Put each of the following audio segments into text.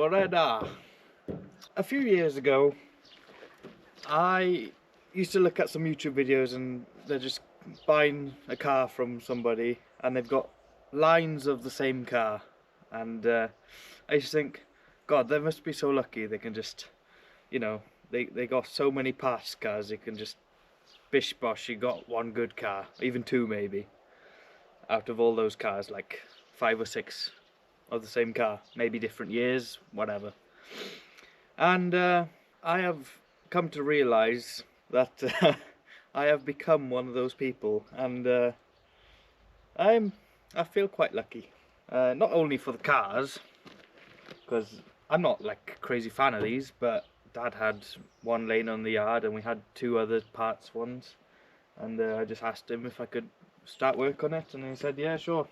Offroader. A few years ago, I used to look at some YouTube videos and they're just buying a car from somebody and they've got lines of the same car, and I used to think, God, they must be so lucky they can just, you know, they got so many parts cars, they can just bish bosh, you got one good car, even two maybe, out of all those cars, like 5 or 6 of the same car, maybe different years, whatever. And I have come to realise that I have become one of those people, and I feel quite lucky. Not only for the cars, because I'm not like a crazy fan of these, but Dad had one laying on the yard and we had 2 other parts ones, and I just asked him if I could start work on it, and he said yeah, sure.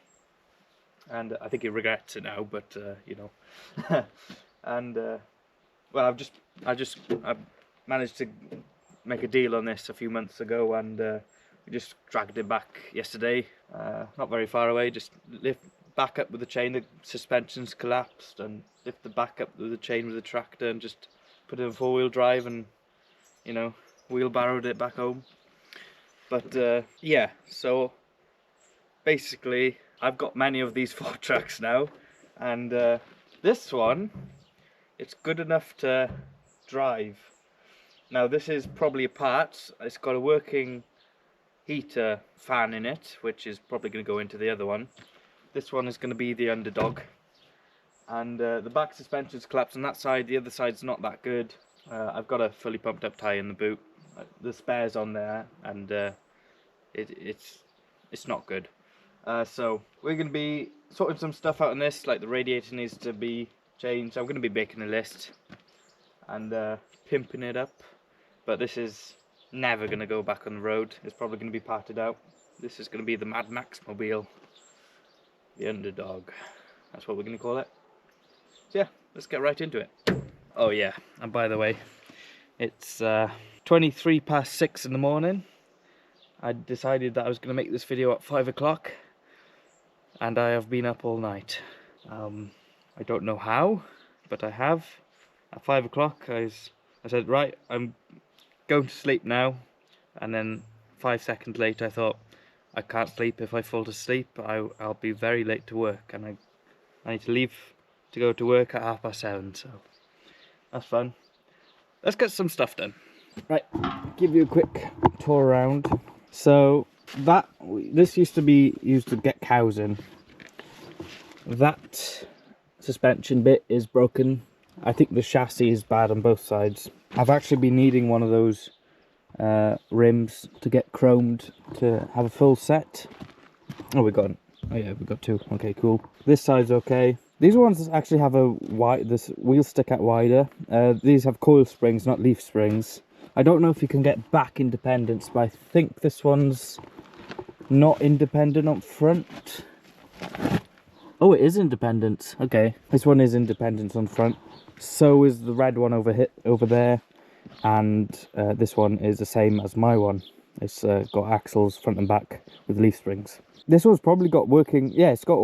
And I think he regrets it now, but you know. And well, I managed to make a deal on this a few months ago, and we just dragged it back yesterday, not very far away. Just lift back up with the chain, the suspension's collapsed, and lift the back up with the chain with the tractor and just put it in 4-wheel drive and, you know, wheelbarrowed it back home. But yeah, so basically I've got many of these Fourtraks now, and this one, it's good enough to drive. Now this is probably a part, it's got a working heater fan in it, which is probably going to go into the other one. This one is going to be the underdog, and the back suspension's collapsed on that side, the other side's not that good. I've got a fully pumped up tyre in the boot, the spare's on there, and it's not good. So we're going to be sorting some stuff out on this, like the radiator needs to be changed. I'm going to be making a list and pimping it up, but this is never going to go back on the road. It's probably going to be parted out. This is going to be the Mad Max mobile, the underdog, that's what we're going to call it. So yeah, let's get right into it. Oh yeah, and by the way, it's 23 past 6 in the morning. I decided that I was going to make this video at 5 o'clock, and I have been up all night. I don't know how, but I have. At 5 o'clock I said, right, I'm going to sleep now, and then 5 seconds later I thought, I can't sleep. If I fall asleep I'll be very late to work, and I need to leave to go to work at 7:30, so that's fun. Let's get some stuff done. Right, give you a quick tour around. So this used to be used to get cows in. That suspension bit is broken. I think the chassis is bad on both sides. I've actually been needing one of those rims to get chromed to have a full set. Oh, we got we got 2. Okay, cool. This side's okay. These ones actually have this wheel stick out wider. These have coil springs, not leaf springs. I don't know if you can get back independence, but I think this one's not independent up front. Oh, it is independent. Okay, this one is independent on front. So is the red one over there, and this one is the same as my one. It's got axles front and back with leaf springs. This one's probably got working. Yeah, it's got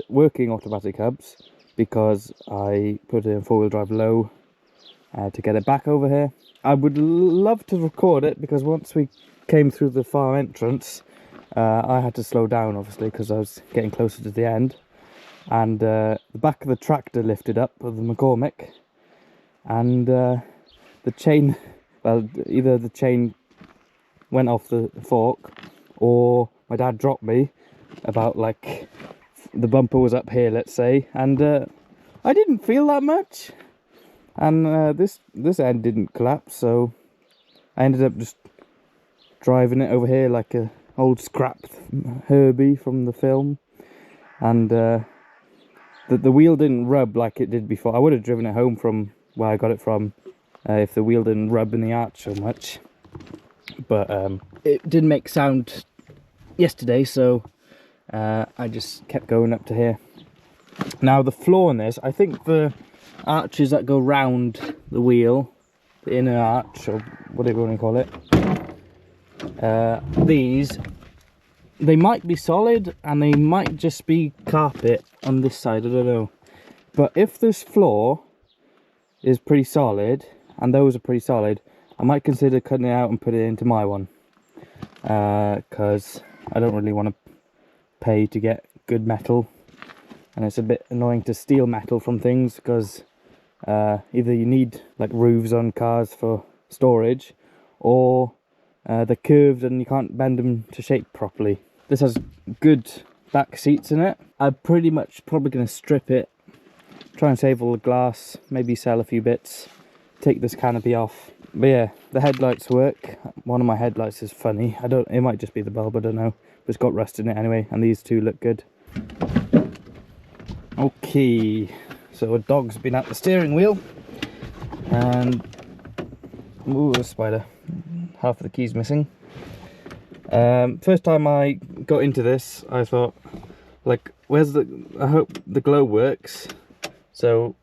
working automatic hubs, because I put it in 4-wheel drive low to get it back over here. I would love to record it, because once we came through the farm entrance, I had to slow down obviously because I was getting closer to the end, and the back of the tractor lifted up of the McCormick, and the chain, well, either the chain went off the fork or my dad dropped me about, like, the bumper was up here, let's say, and I didn't feel that much, and this end didn't collapse, so I ended up just driving it over here like a old scrap Herbie from the film, and the wheel didn't rub like it did before. I would have driven it home from where I got it from if the wheel didn't rub in the arch so much, but it didn't make sound yesterday, so I just kept going up to here. Now the floor in this, I think the arches that go round the wheel, the inner arch, or whatever you want to call it, they might be solid and they might just be carpet on this side, I don't know. But if this floor is pretty solid, and those are pretty solid, I might consider cutting it out and put it into my one. Because I don't really want to pay to get good metal, and it's a bit annoying to steal metal from things, because either you need like roofs on cars for storage, or they're curved and you can't bend them to shape properly. This has good back seats in it. I'm pretty much probably going to strip it, try and save all the glass, maybe sell a few bits, take this canopy off. But yeah, the headlights work. One of my headlights is funny. It might just be the bulb, I don't know. But it's got rust in it anyway, and these two look good. Okay, so a dog's been at the steering wheel, and ooh, a spider. Half of the key's missing. First time I got into this, I thought, like, I hope the glow works. So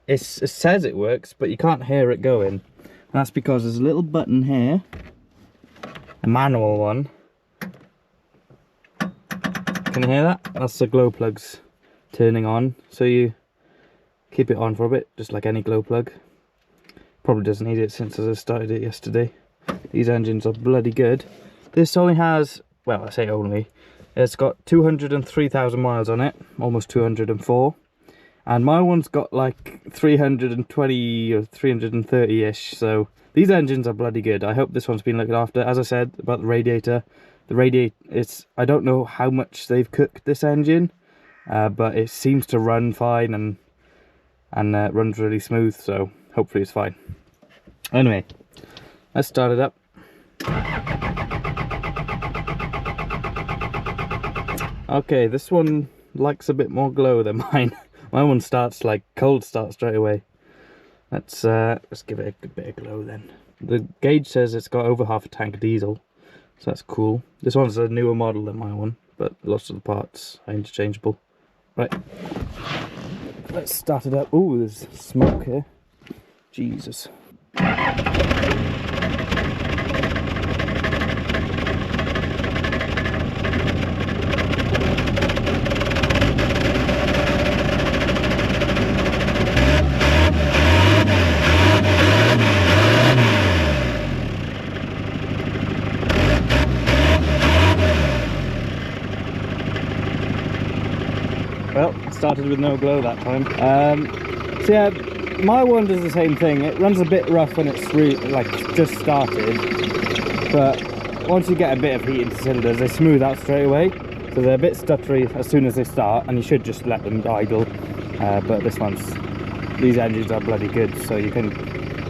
it says it works, but you can't hear it going. And that's because there's a little button here, a manual one. Can you hear that? That's the glow plugs turning on. So you keep it on for a bit, just like any glow plug. Probably doesn't need it since I started it yesterday. These engines are bloody good. This only has, well, I say only, it's got 203,000 miles on it, almost 204. And my one's got like 320 or 330-ish, so these engines are bloody good. I hope this one's been looked after. As I said about the radiator, I don't know how much they've cooked this engine, but it seems to run fine and runs really smooth, so hopefully it's fine. Anyway, let's start it up. Okay, this one likes a bit more glow than mine. My one starts like cold start straight away. Let's give it a good bit of glow then. The gauge says it's got over half a tank of diesel, so that's cool. This one's a newer model than my one, but lots of the parts are interchangeable. Right, let's start it up. Ooh, there's smoke here. Jesus. Well, started with no glow that time. So yeah, my one does the same thing. It runs a bit rough when it's just started, but once you get a bit of heat into cylinders, they smooth out straight away. So they're a bit stuttery as soon as they start, and you should just let them idle. But these engines are bloody good, so you can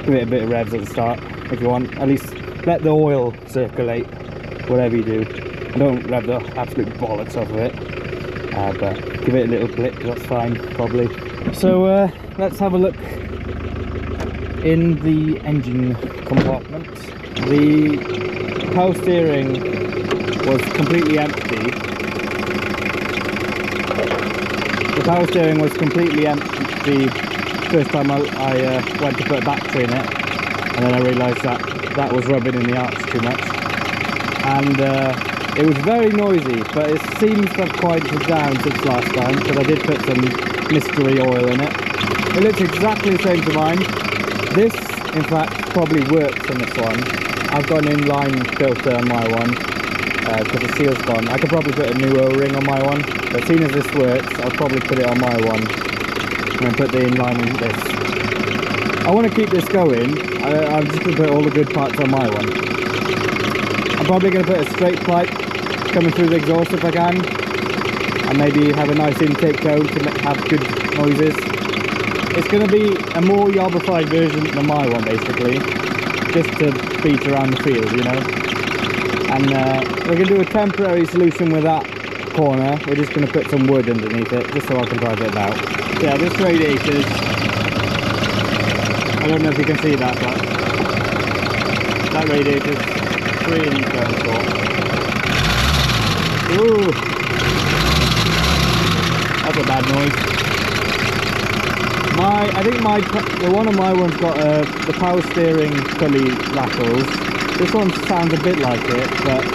give it a bit of revs at the start if you want. At least let the oil circulate, whatever you do. Don't rev the absolute bollocks off of it. But give it a little blip, that's fine, probably. So let's have a look in the engine compartment. The power steering was completely empty. The power steering was completely empty first time I went to put a battery in it, and then I realised that was rubbing in the arch too much. And it was very noisy, but it seems to have quieted down since last time, because I did put some mystery oil in it. It looks exactly the same to mine. This, in fact, probably works on this one. I've got an inline filter on my one, because the seal's gone. I could probably put a new O-ring on my one, but seeing as this works, I'll probably put it on my one, and then put the inline in this. I want to keep this going. I'm just going to put all the good parts on my one. I'm probably going to put a straight pipe coming through the exhaust if I can, and maybe have a nice intake cone to have good noises. It's going to be a more yobbified version than my one, basically, just to beat around the field, you know. And we're going to do a temporary solution with that corner. We're just going to put some wood underneath it, just so I can drive it about. So yeah, this radiator's, I don't know if you can see that, but that radiator's really going for. Ooh, that's a bad noise. I think one of my ones got the power steering pulley rattles. This one sounds a bit like it, but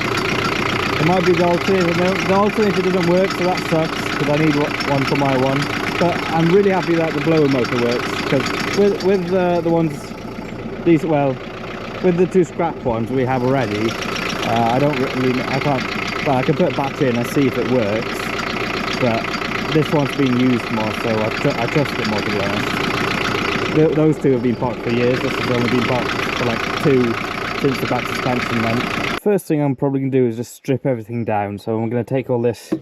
it might be the alternator. No, the alternator doesn't work, so that sucks, because I need one for my one. But I'm really happy that the blower motor works, because with the ones, these, well, with the 2 scrap ones we have already, I can put a battery in and see if it works, but this one's being used more, so I trust it more, to be honest. Those 2 have been parked for years. This has only been parked for like 2 since the back suspension went. First thing I'm probably going to do is just strip everything down, so I'm going to take all this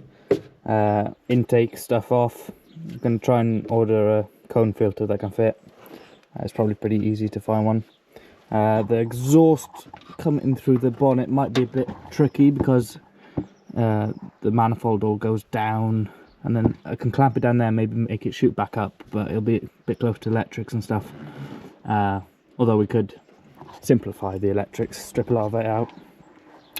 intake stuff off. I'm going to try and order a cone filter that can fit. It's probably pretty easy to find one. The exhaust coming through the bonnet might be a bit tricky because the manifold all goes down, and then I can clamp it down there, maybe make it shoot back up, but it'll be a bit close to electrics and stuff. Although we could simplify the electrics, strip a lot of it out.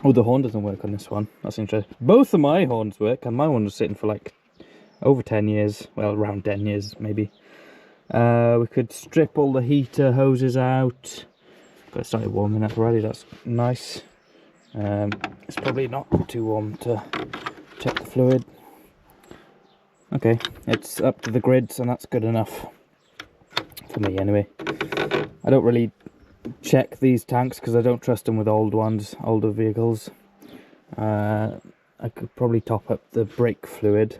Oh, the horn doesn't work on this one. That's interesting. Both of my horns work, and my one was sitting for like over 10 years. Well, around 10 years, maybe. We could strip all the heater hoses out. Got it started warming up already, that's nice. It's probably not too warm to check the fluid. Okay, it's up to the grids, and that's good enough. For me, anyway. I don't really check these tanks because I don't trust them with older vehicles. I could probably top up the brake fluid.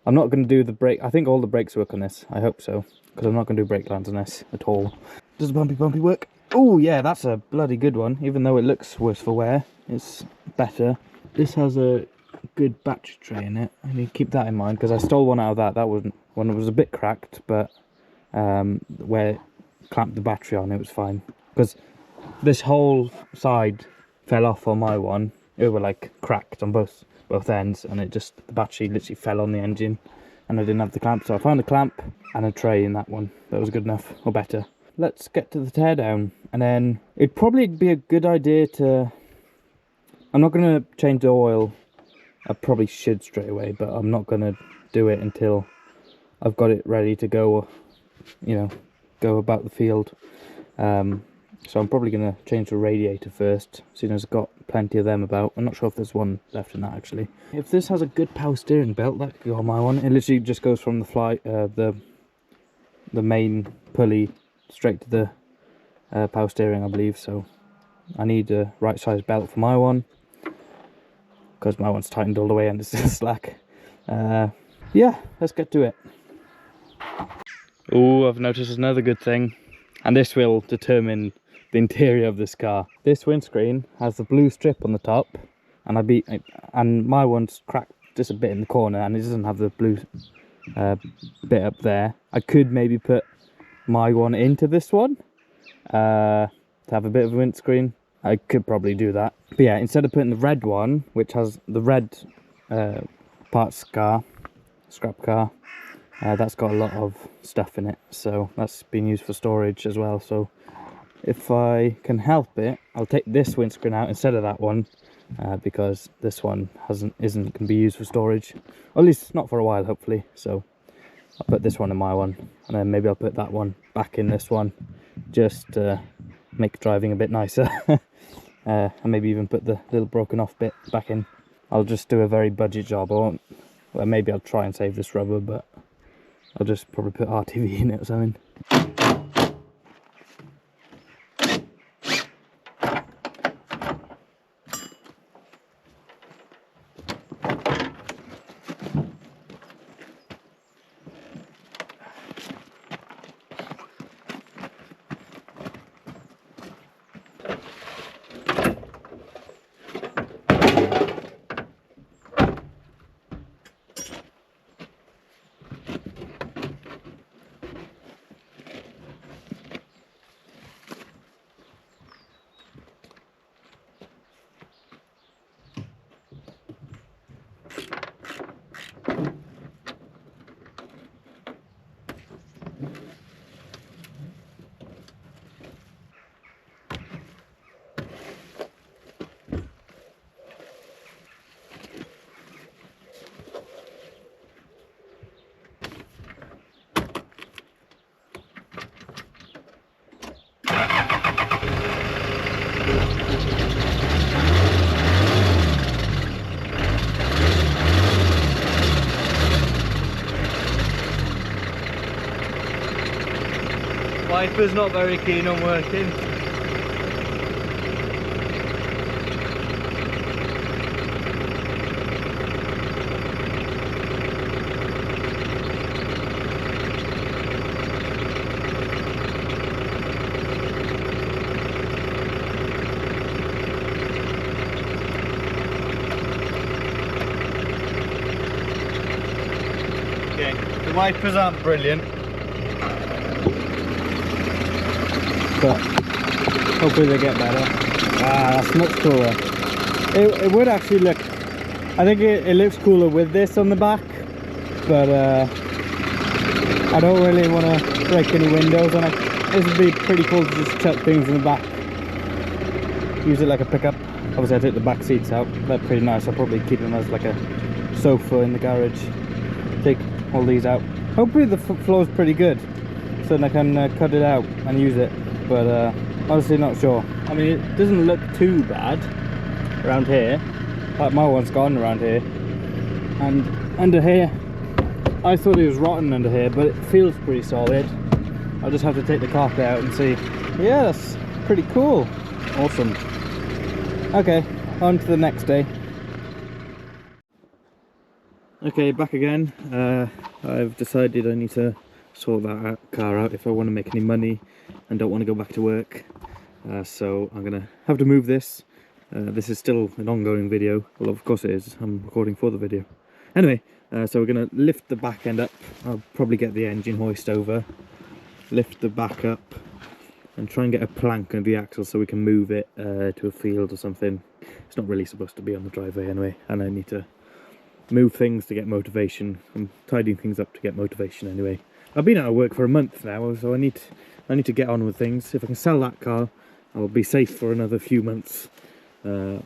I'm not going to do the brake. I think all the brakes work on this. I hope so, because I'm not going to do brake lines on this at all. Does the bumpy work? Oh yeah, that's a bloody good one. Even though it looks worse for wear, it's better. This has a good battery tray in it. I need to keep that in mind, because I stole one out of that. That was one that was a bit cracked, but where it clamped the battery on, it was fine. Because this whole side fell off on my one. It was like cracked on both ends, and the battery literally fell on the engine, and I didn't have the clamp, so I found a clamp and a tray in that one. That was good enough, or better. Let's get to the teardown, and then it'd probably be a good idea to... I'm not going to change the oil. I probably should straight away, but I'm not going to do it until I've got it ready to go, you know, go about the field. So I'm probably going to change the radiator first, seeing as I've got plenty of them about. I'm not sure if there's one left in that, actually. If this has a good power steering belt, that could go on my one. It literally just goes from the main pulley straight to the power steering, I believe. So I need a right size belt for my one, because my one's tightened all the way and it's just slack. Yeah, let's get to it. Oh, I've noticed another good thing, and this will determine the interior of this car. This windscreen has the blue strip on the top, and my one's cracked just a bit in the corner, and it doesn't have the blue bit up there. I could maybe put my one into this one to have a bit of a windscreen. I could probably do that. But yeah, instead of putting the red one, which has the red parts scrap car, that's got a lot of stuff in it, so that's been used for storage as well. So if I can help it, I'll take this windscreen out instead of that one, because this one isn't going to be used for storage, or at least not for a while, hopefully. So I'll put this one in my one, and then maybe I'll put that one back in this one, just to make driving a bit nicer. And maybe even put the little broken off bit back in. I'll just do a very budget job. Well, maybe I'll try and save this rubber, but I'll just probably put RTV in it or something. wiper's not very keen on working. Okay, the wipers aren't brilliant, but hopefully they get better. Ah, that's much cooler. It would actually look, I think it looks cooler with this on the back, but I don't really want to break any windows on it. This would be pretty cool to just chuck things in the back, use it like a pickup. Obviously I take the back seats out, they're pretty nice. I'll probably keep them as like a sofa in the garage. Take all these out. Hopefully the floor's pretty good, so then I can cut it out and use it, but honestly not sure. I mean, it doesn't look too bad around here, like my one's gone around here, and under here I thought it was rotten under here, but it feels pretty solid. I'll just have to take the carpet out and see. Yeah, that's pretty cool. Awesome. Okay, on to the next day. Okay, back again. I've decided I need to sort that car out if I want to make any money and don't want to go back to work. So I'm gonna have to move this. This is still an ongoing video. Well, of course it is. I'm recording for the video. Anyway, so we're gonna lift the back end up. I'll probably get the engine hoist over, lift the back up, and try and get a plank under the axle so we can move it to a field or something. It's not really supposed to be on the driveway anyway, and I need to move things to get motivation. I'm tidying things up to get motivation anyway. I've been out of work for a month now, so I need to get on with things. If I can sell that car, I'll be safe for another few months, and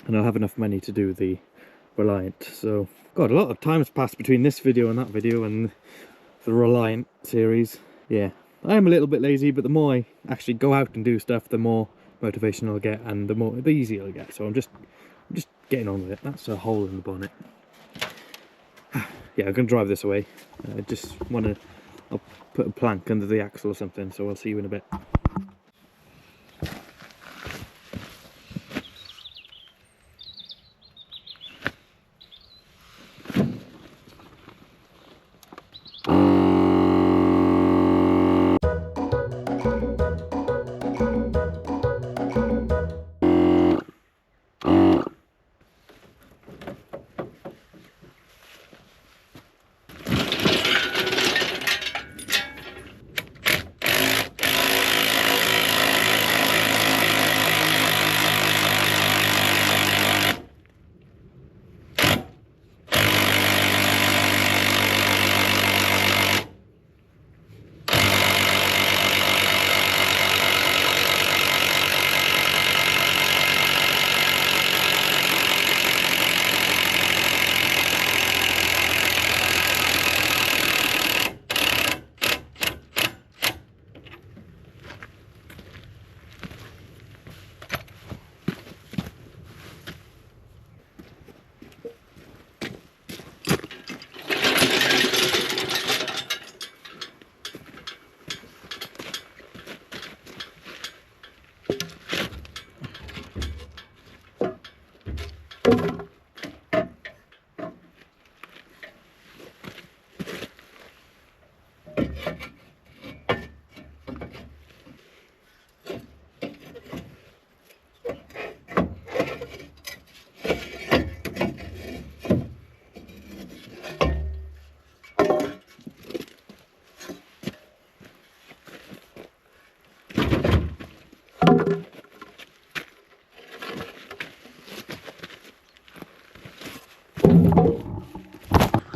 I'll have enough money to do the Reliant. So, God, a lot of time's passed between this video and that video and the Reliant series. Yeah, I am a little bit lazy, but the more I actually go out and do stuff, the more motivation I'll get, and the easier I'll get. So I'm just getting on with it. That's a hole in the bonnet. Yeah, I'm gonna drive this away. I just I'll put a plank under the axle or something, so I'll see you in a bit.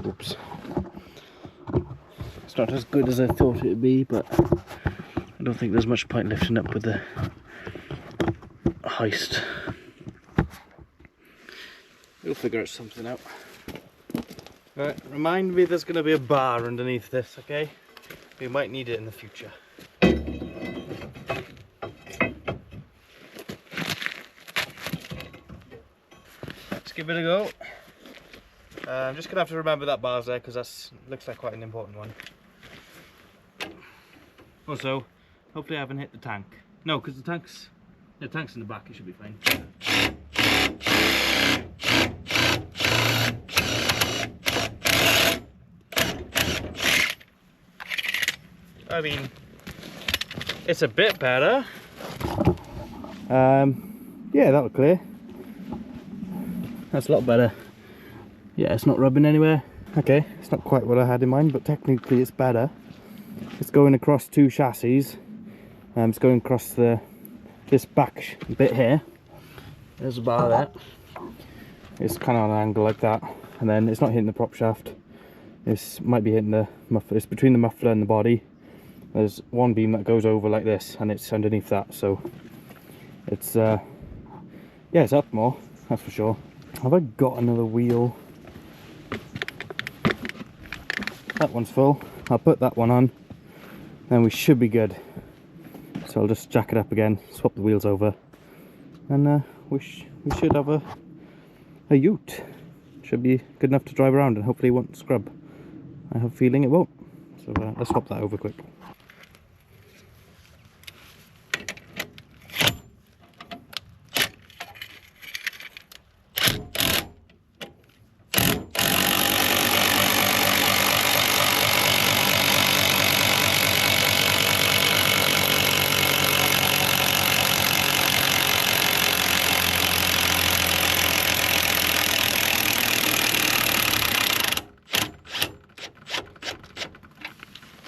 Oops. It's not as good as I thought it would be, but I don't think there's much point lifting up with the hoist. We'll figure out something out. Right, remind me there's going to be a bar underneath this, okay? We might need it in the future. Let's give it a go. I'm just going to have to remember that bar's there because that looks like quite an important one. Also, Hopefully I haven't hit the tank. No, because the tank's in the back, it should be fine. I mean, it's a bit better. Yeah, that'll clear. That's a lot better. Yeah, it's not rubbing anywhere. Okay, it's not quite what I had in mind, but technically it's better. It's going across two chassis. It's going across this back bit here. There's a bar there. It's kind of on an angle like that, and then it's not hitting the prop shaft. This might be hitting the muffler. It's between the muffler and the body. There's one beam that goes over like this, and it's underneath that, so it's yeah, it's up more, that's for sure. Have I got another wheel? That one's full. I'll put that one on, then we should be good. So I'll just jack it up again, swap the wheels over, and we should have a ute. Should be good enough to drive around, and hopefully it won't scrub. I have a feeling it won't. So let's swap that over quick.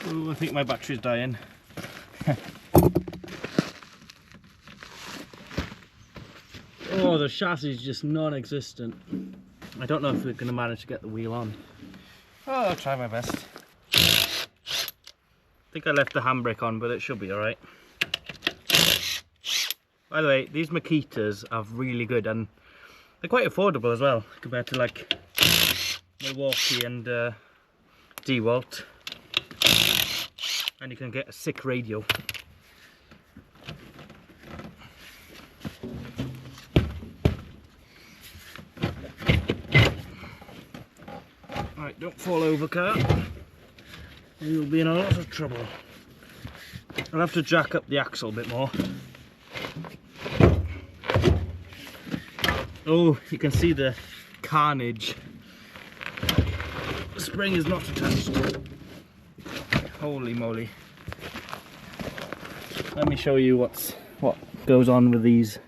Ooh, I think my battery's dying. Oh, the chassis is just non-existent. I don't know if we're going to manage to get the wheel on. Oh, I'll try my best. I think I left the handbrake on, but it should be alright. By the way, these Makitas are really good, and they're quite affordable as well, compared to like Milwaukee and DeWalt. And you can get a sick radio. Right, don't fall over, car. You'll be in a lot of trouble. I'll have to jack up the axle a bit more. Oh, you can see the carnage. The spring is not attached. Holy moly. Let me show you what goes on with these.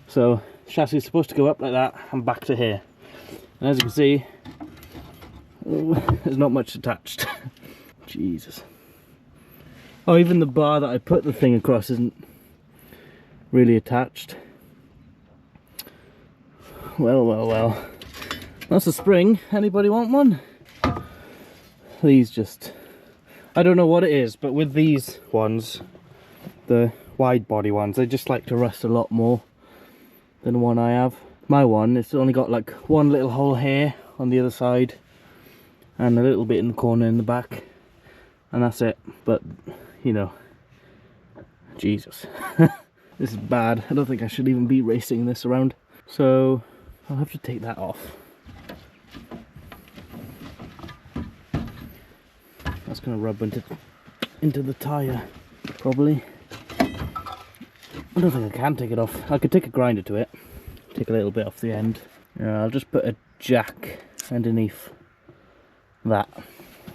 So the chassis is supposed to go up like that and back to here. And as you can see, there's not much attached. Jesus. Oh, even the bar that I put the thing across isn't really attached. Well, well, well. That's a spring. Anybody want one? These just... I don't know what it is, but with these ones, the wide body ones, they just like to rust a lot more than the one I have. My one, it's only got like one little hole here on the other side and a little bit in the corner in the back, and that's it. But you know, Jesus. This is bad. I don't think I should even be racing this around, so I'll have to take that off. That's going to rub into the tyre, probably. I don't think I can take it off. I could take a grinder to it, take a little bit off the end. Yeah, I'll just put a jack underneath that,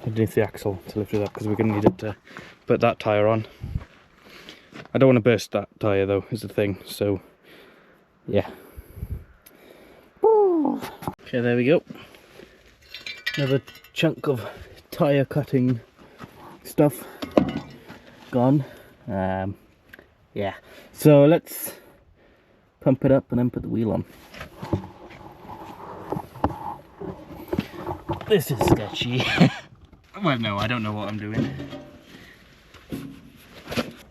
underneath the axle to lift it up, because we're going to need it to put that tyre on. I don't want to burst that tyre though, is the thing, so yeah. Okay, there we go. Another chunk of tyre cutting stuff gone. Yeah, so let's pump it up and then put the wheel on. This is sketchy. Well, no, I don't know what I'm doing.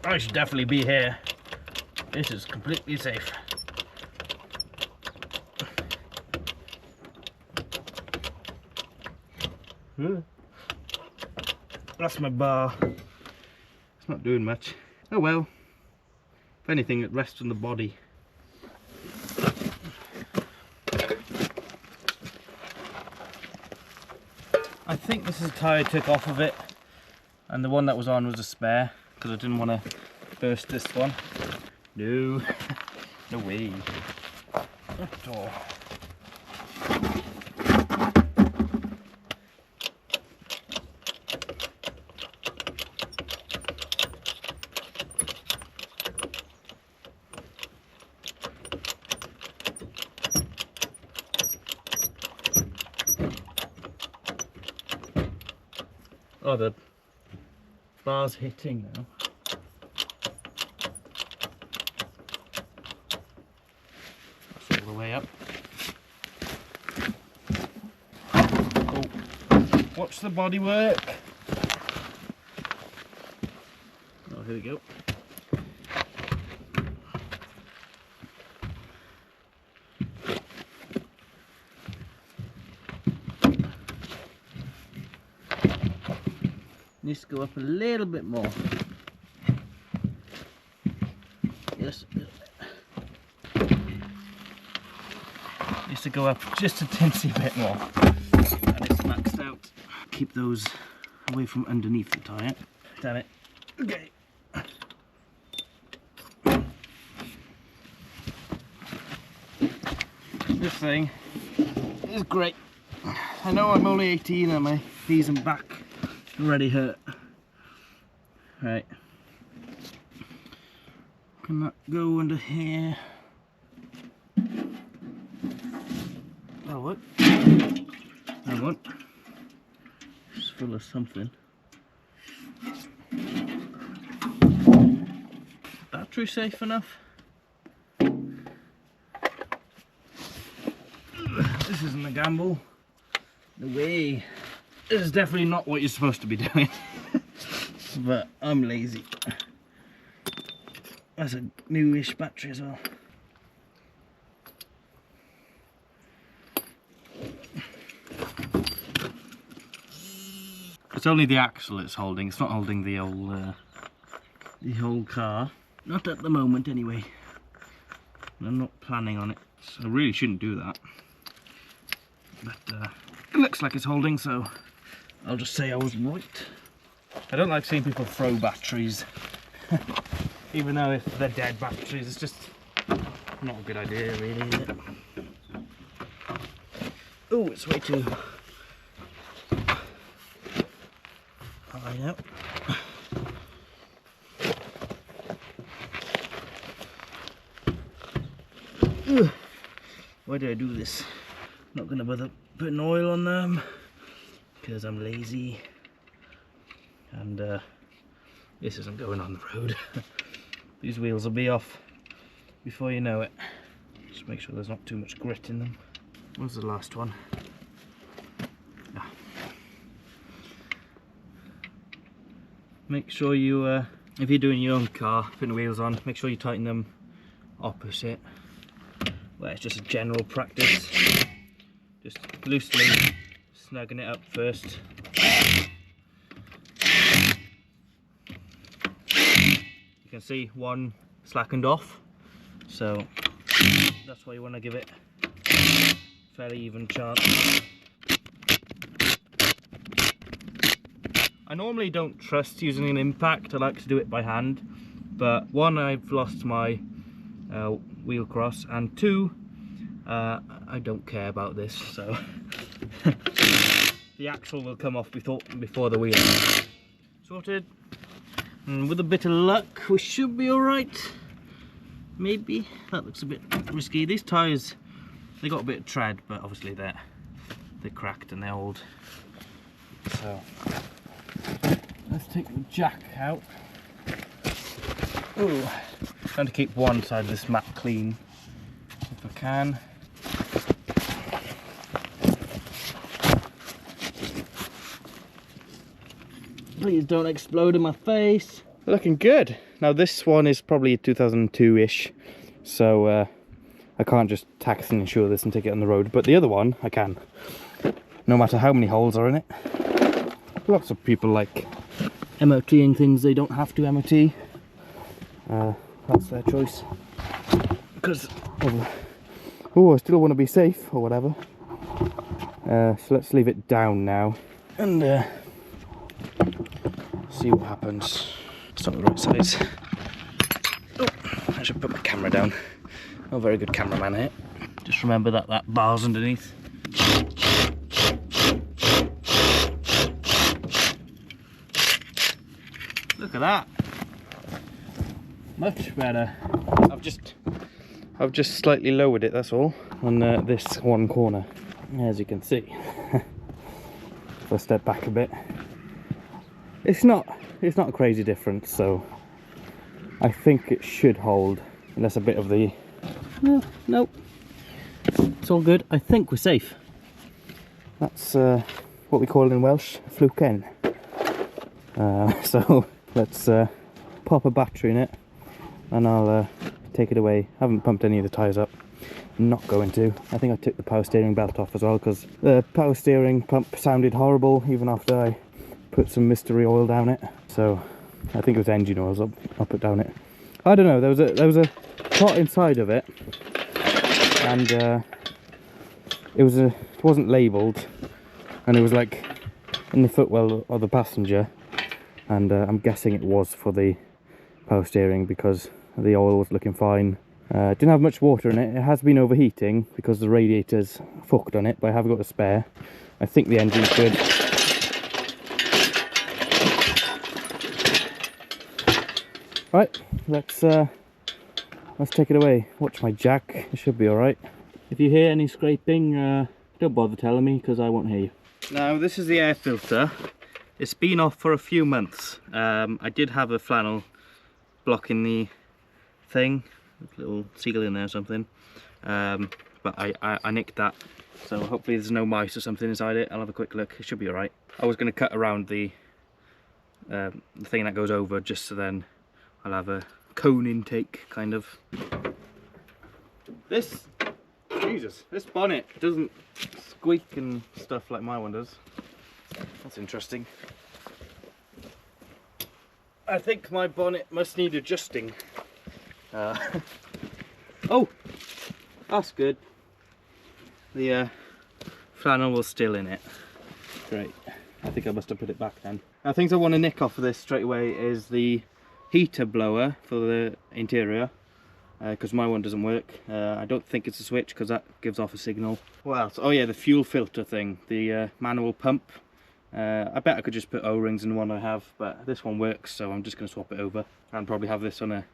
I should definitely be here. This is completely safe. That's my bar. It's not doing much. Oh well. If anything, it rests on the body. I think this is a tyre I took off of it, and the one that was on was a spare, because I didn't want to burst this one. No, no way. At all. Oh, the bar's hitting now. That's all the way up. Oh, watch the bodywork. Oh, here we go. Needs to go up a little bit more. Yes. Needs to go up just a teensy bit more. And it's maxed out. Keep those away from underneath the tyre. Damn it. Okay. This thing is great. I know I'm only 18 and my knees and back already hurt. Right. Can that go under here? That'll work. That won't. It's full of something. Battery safe enough? This isn't a gamble. No way. This is definitely not what you're supposed to be doing. But I'm lazy. That's a newish battery as well. It's only the axle it's holding. It's not holding the whole car. Not at the moment, anyway. I'm not planning on it. So I really shouldn't do that. But it looks like it's holding, so I'll just say I was right. I don't like seeing people throw batteries. Even though if they're dead batteries, it's just not a good idea, really, is it? Oh, it's way too high now. Why did I do this? Not gonna bother putting oil on them because I'm lazy, and this isn't going on the road. These wheels will be off before you know it. Just make sure there's not too much grit in them. Where's the last one? Ah. Make sure you, if you're doing your own car, putting the wheels on, make sure you tighten them opposite. Well, it's just a general practice. Just loosely snagging it up first. You can see one slackened off, so that's why you want to give it a fairly even chance. I normally don't trust using an impact. I like to do it by hand, but one, I've lost my wheel cross, and two, I don't care about this, so the axle will come off before the wheel. Sorted. And with a bit of luck, we should be alright. Maybe. That looks a bit risky. These tyres, they got a bit of tread, but obviously they're cracked and they're old. So let's take the jack out. Ooh. Trying to keep one side of this mat clean if I can. Please don't explode in my face. Looking good. Now this one is probably 2002-ish, so I can't just tax and insure this and take it on the road, but the other one I can, no matter how many holes are in it. Lots of people like MOTing things they don't have to MOT. That's their choice, because oh, I still want to be safe or whatever. So let's leave it down now and see what happens. It's not the right size. should put my camera down. Not a very good cameraman here. Just remember that that bar's underneath. Look at that. Much better. I've just slightly lowered it, that's all, on this one corner, as you can see. If I step back a bit, it's not a crazy difference, so I think it should hold, unless a bit of the nope, it's all good. I think we're safe. That's what we call in Welsh fluken. So let's pop a battery in it and I'll take it away. I haven't pumped any of the tyres up. I'm not going to. I think I took the power steering belt off as well, because the power steering pump sounded horrible even after I put some mystery oil down it. So I think it was engine oils I'll put down it. I don't know, there was a pot inside of it, and it wasn't labelled, and it was like in the footwell of the passenger, and I'm guessing it was for the power steering because the oil was looking fine. Didn't have much water in it. It has been overheating because the radiator's fucked on it, but I have got a spare. I think the engine's good. Right, let's take it away. Watch my jack, it should be alright. If you hear any scraping, don't bother telling me because I won't hear you. Now this is the air filter. It's been off for a few months. I did have a flannel blocking the thing, a little seal in there or something, but I nicked that, so hopefully there's no mice or something inside it. I'll have a quick look, it should be alright. I was going to cut around the thing that goes over, just so then I'll have a cone intake kind of. This bonnet doesn't squeak and stuff like my one does. That's interesting. I think my bonnet must need adjusting. Oh, that's good. The flannel was still in it. Great. I think I must have put it back then. Now, things I want to nick off of this straight away is the heater blower for the interior, because my one doesn't work. I don't think it's a switch because that gives off a signal. What else? Oh yeah, the fuel filter thing, the manual pump. I bet I could just put O-rings in the one I have, but this one works, so I'm just going to swap it over and probably have this on a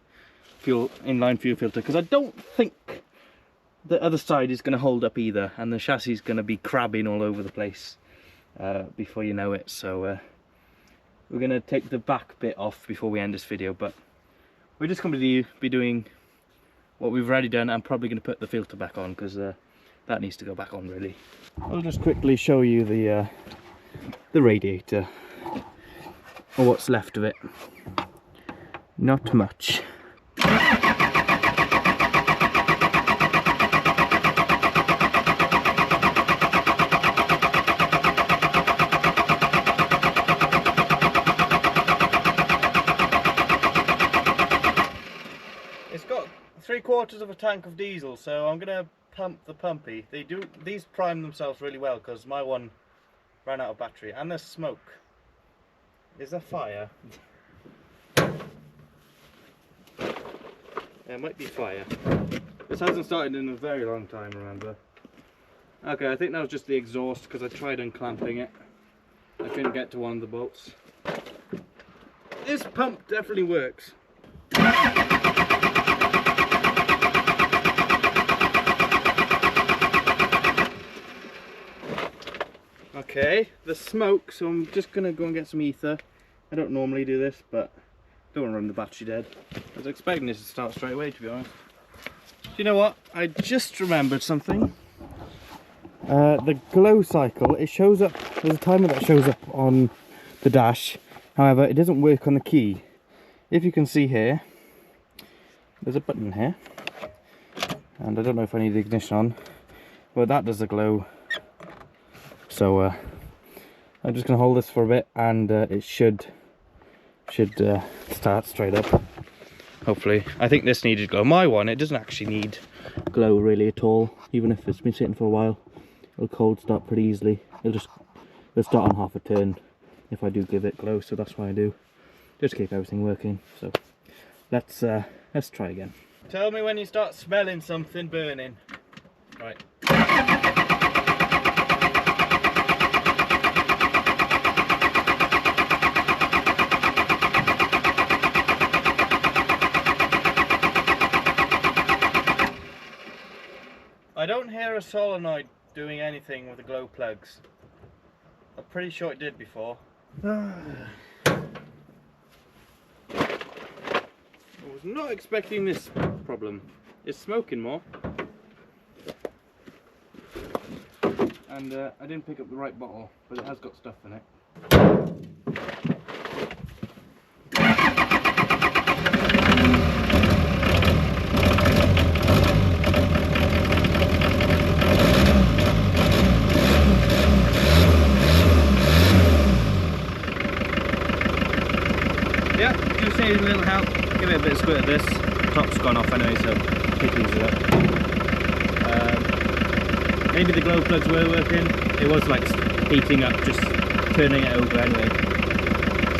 inline fuel filter, because I don't think the other side is going to hold up either, and the chassis is going to be crabbing all over the place before you know it. So we're going to take the back bit off before we end this video, but we're just going to be doing what we've already done. I'm probably going to put the filter back on because that needs to go back on really. I'll just quickly show you the radiator, or what's left of it. Not much. It's got 3/4 of a tank of diesel, so I'm gonna pump the pumpy. These prime themselves really well because my one ran out of battery, and there's smoke. Is there fire? There might be fire. This hasn't started in a very long time, remember. Okay, I think that was just the exhaust because I tried unclamping it. I couldn't get to one of the bolts. This pump definitely works. Okay, the smoke, so I'm just going to go and get some ether. I don't normally do this, but I don't want to run the battery dead. I was expecting this to start straight away, to be honest. Do you know what? I just remembered something. The glow cycle, it shows up, there's a timer that shows up on the dash. However, it doesn't work on the key. If you can see here, there's a button here. And I don't know if I need the ignition on, but that does the glow. So I'm just going to hold this for a bit, and it should start straight up, hopefully. I think this needed glow. My one, it doesn't actually need glow really at all, even if it's been sitting for a while. It'll cold start pretty easily. It'll start on half a turn if I do give it glow, so that's why I do, just to keep everything working. So let's try again. Tell me when you start smelling something burning. Right. I don't hear a solenoid doing anything with the glow plugs. I'm pretty sure it did before. I was not expecting this problem. It's smoking more. And I didn't pick up the right bottle, but it has got stuff in it. Yeah, just need a little help. Give it a bit of squirt of this. Top's gone off anyway, so it ease it up. Maybe the glow plugs were working. It was like heating up, just turning it over anyway.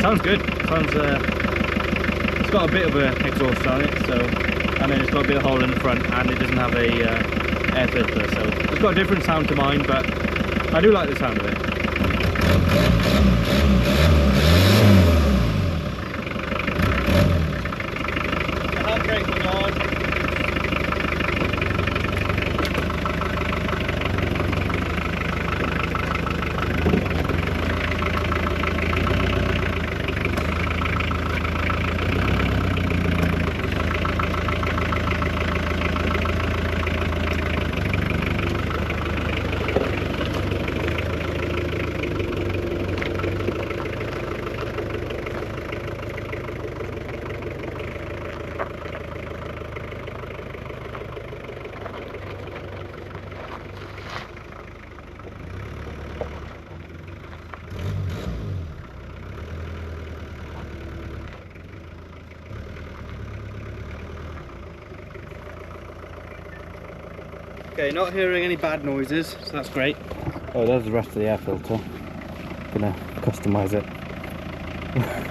Sounds good. Sounds. It's got a bit of an exhaust on it, so, and then it's got a bit of hole in the front, and it doesn't have a air filter, so it's got a different sound to mine, but I do like the sound of it. Handbrake was on. Okay, not hearing any bad noises, so that's great. Oh, there's the rest of the air filter. Gonna customise it.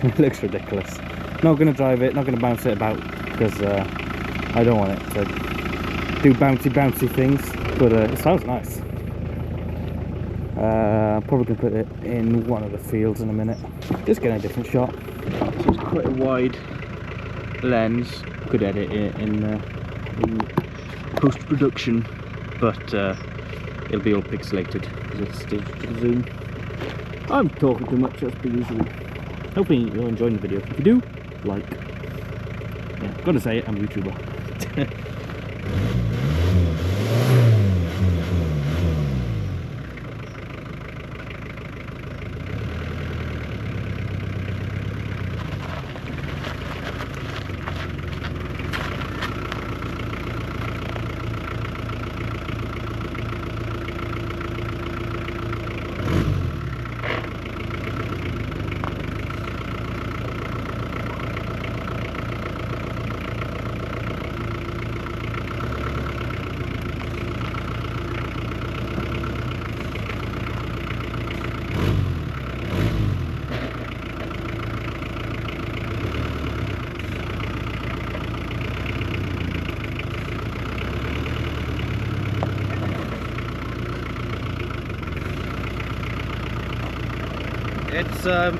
It looks ridiculous. Not gonna drive it, not gonna bounce it about, because I don't want it to do bouncy things, but it sounds nice. I'm probably gonna put it in one of the fields in a minute. Just getting a different shot. So it's quite a wide lens. Could edit it in post-production. But it'll be all pixelated because it's staged to the zoom. I'm talking too much as per usual. Hopefully you're enjoying the video. If you do, like. Yeah, gotta say it, I'm a YouTuber.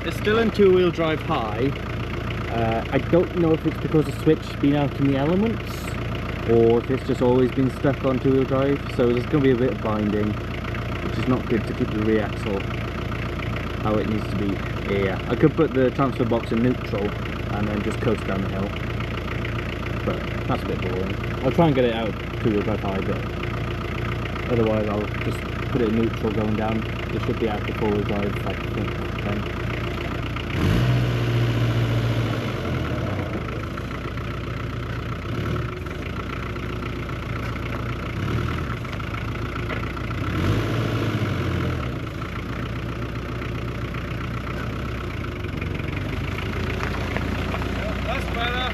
It's still in two-wheel drive high. I don't know if it's because the switch been out in the elements or if it's just always been stuck on two-wheel drive, so there's going to be a bit of binding, which is not good to keep the rear axle how it needs to be. Yeah, I could put the transfer box in neutral and then just coast down the hill, but that's a bit boring. I'll try and get it out two-wheel drive high, but otherwise I'll just put it in neutral going down. It should be out to four-wheel drive, I think, then. That's better.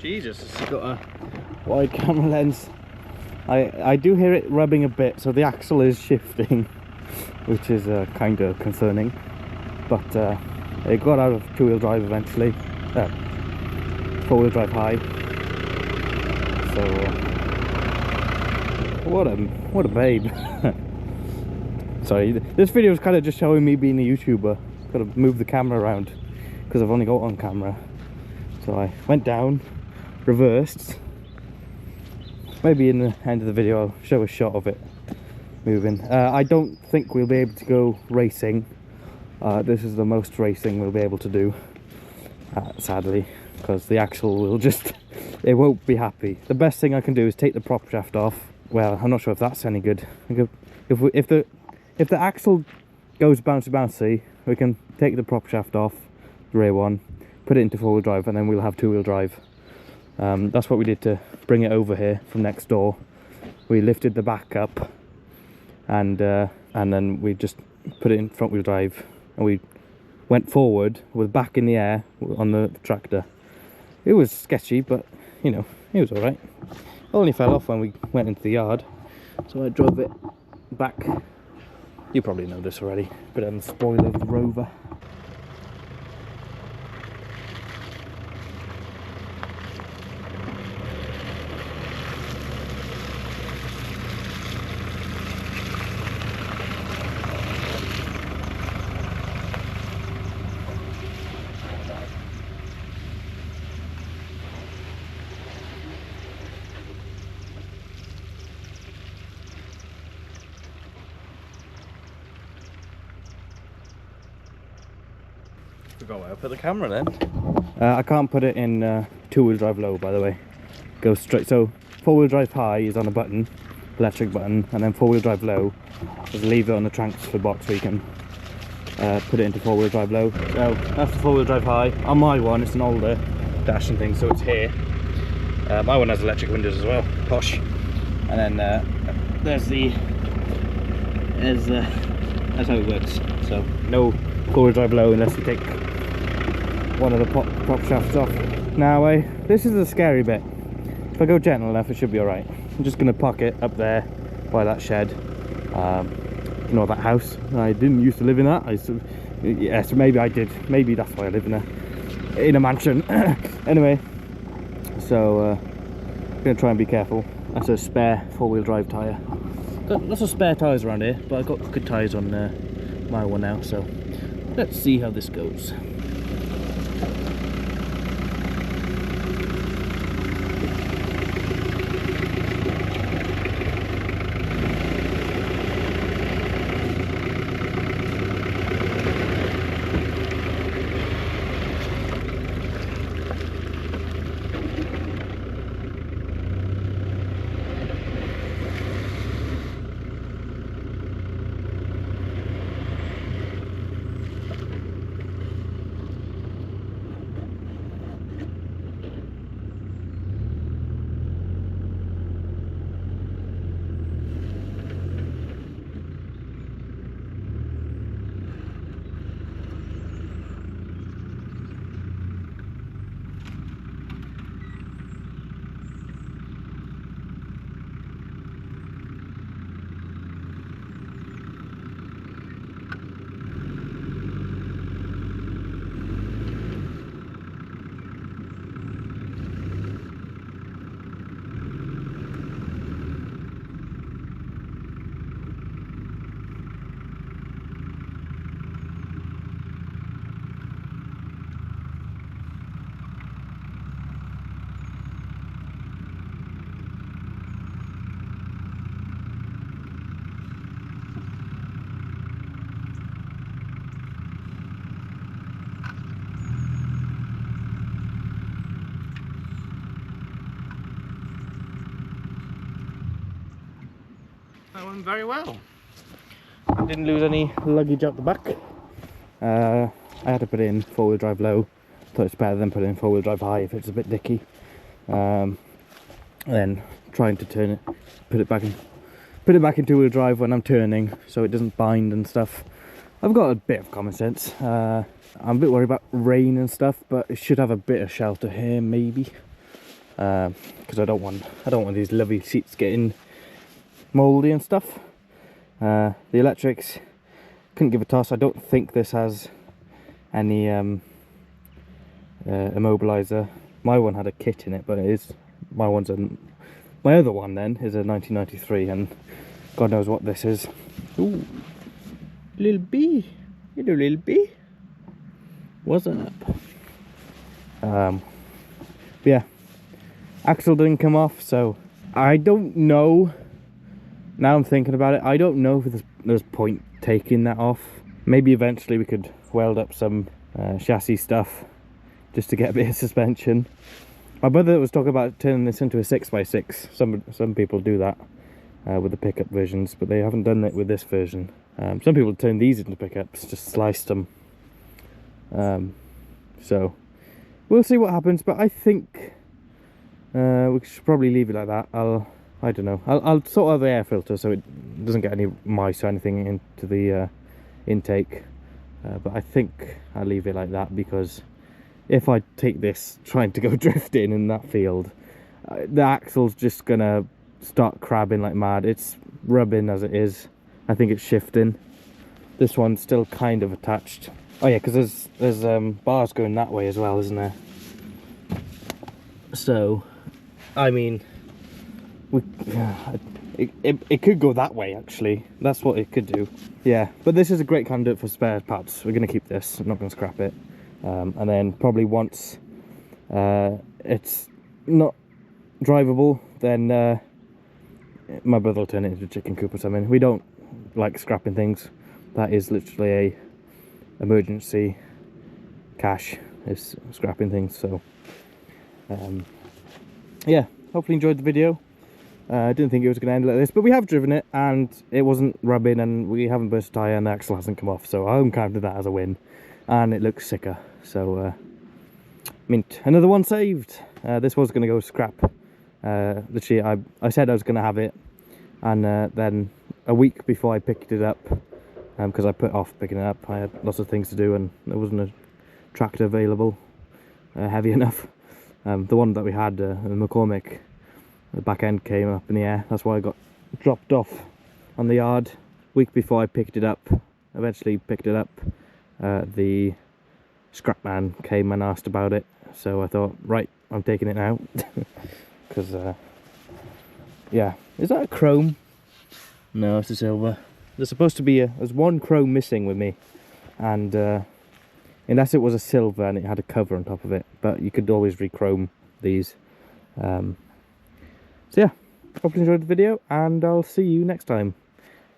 Jesus, it's got a wide camera lens. I do hear it rubbing a bit, so the axle is shifting, which is kind of concerning. But it got out of two-wheel drive eventually, four-wheel drive high. So what a babe. Sorry, this video is kind of just showing me being a YouTuber. Got to move the camera around because I've only got one camera. So I went down, reversed. Maybe in the end of the video I'll show a shot of it moving. I don't think we'll be able to go racing. This is the most racing we'll be able to do, sadly, because the axle will just, it won't be happy. The best thing I can do is take the prop shaft off. Well, I'm not sure if that's any good. If the axle goes bouncy, we can take the prop shaft off, the rear one, put it into four-wheel drive, and then we'll have two-wheel drive. That's what we did to bring it over here from next door. We lifted the back up, and then we just put it in front-wheel drive, and we went forward with back in the air on the tractor. It was sketchy, but you know, it was all right. It only fell off when we went into the yard, so I drove it back. You probably know this already, but on the spoiler of the Rover. Forgot where I put the camera then. I can't put it in two-wheel drive low, by the way. Go straight. So four-wheel drive high is on a button, electric button, and then four-wheel drive low, just leave it on the transfer box so you can put it into four-wheel drive low. So that's the four-wheel drive high. On my one, it's an older dash and thing, so it's here. My one has electric windows as well. Posh. And then that's how it works. So no four-wheel drive low unless you take one of the prop shafts off. Now this is the scary bit. If I go gentle enough, it should be alright. I'm just going to park it up there by that shed. You know, that house. I didn't used to live in that. Yes, maybe I did. Maybe that's why I live in a mansion. Anyway, so I'm going to try and be careful. That's a spare four-wheel drive tyre. Got lots of spare tyres around here, but I've got good tyres on my one now, so let's see how this goes. That went very well. Didn't lose any luggage out the back. I had to put it in four-wheel drive low. Thought it's better than putting it in four-wheel drive high if it's a bit dicky. Then trying to turn it, put it back in two-wheel drive when I'm turning, so it doesn't bind and stuff. I've got a bit of common sense. I'm a bit worried about rain and stuff, but it should have a bit of shelter here, maybe. because I don't want these lovely seats getting mouldy and stuff. The electrics, couldn't give a toss. I don't think this has any immobilizer. My one had a kit in it, but my other one then is a 1993, and God knows what this is. Ooh, little bee, hello little bee. What's up? Yeah, axle didn't come off, so I don't know. Now I'm thinking about it, I don't know if there's point taking that off. Maybe eventually we could weld up some chassis stuff just to get a bit of suspension. My brother was talking about turning this into a 6x6. Some people do that with the pickup versions, but they haven't done it with this version. Some people turn these into pickups, just sliced them. So we'll see what happens, but I think we should probably leave it like that. I don't know. I'll sort out the air filter so it doesn't get any mice or anything into the intake. But I think I'll leave it like that, because if I take this trying to go drifting in that field, the axle's just gonna start crabbing like mad. It's rubbing as it is. I think it's shifting. This one's still kind of attached. Oh yeah, because there's bars going that way as well, isn't there? So, I mean, it could go that way actually. That's what it could do. Yeah, but this is a great conduit for spare parts. We're gonna keep this. I'm not gonna scrap it. And then probably once it's not drivable, then my brother will turn it into a chicken coop or something. We don't like scrapping things. That is literally a emergency cash, is scrapping things. So yeah, hopefully you enjoyed the video. I didn't think it was going to end like this, but we have driven it and it wasn't rubbing, and we haven't burst a tyre, and the axle hasn't come off, so I'm counting that as a win. And it looks sicker, so mint. Another one saved. This was going to go scrap. Literally, I said I was going to have it, and then a week before I picked it up, because I put off picking it up, I had lots of things to do and there wasn't a tractor available heavy enough. The one that we had, the McCormick, the back end came up in the air. That's why I got dropped off on the yard. Week before I picked it up, eventually picked it up, the scrap man came and asked about it, so I thought, right, I'm taking it now. Because yeah, is that a chrome? No, it's a silver. There's supposed to be there's one chrome missing with me, and unless it was a silver and it had a cover on top of it, but you could always re-chrome these. So yeah, hope you enjoyed the video, and I'll see you next time.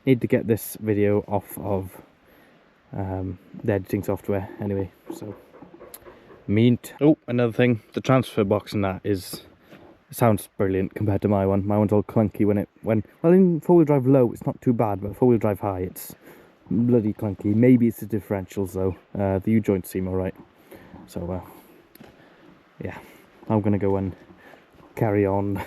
Need to get this video off of the editing software anyway, so mint. Oh, another thing, the transfer box and that sounds brilliant compared to my one. My one's all clunky when well, in four-wheel drive low it's not too bad, but four-wheel drive high it's bloody clunky. Maybe it's the differentials though. The U-joints seem alright. So yeah, I'm gonna go and carry on.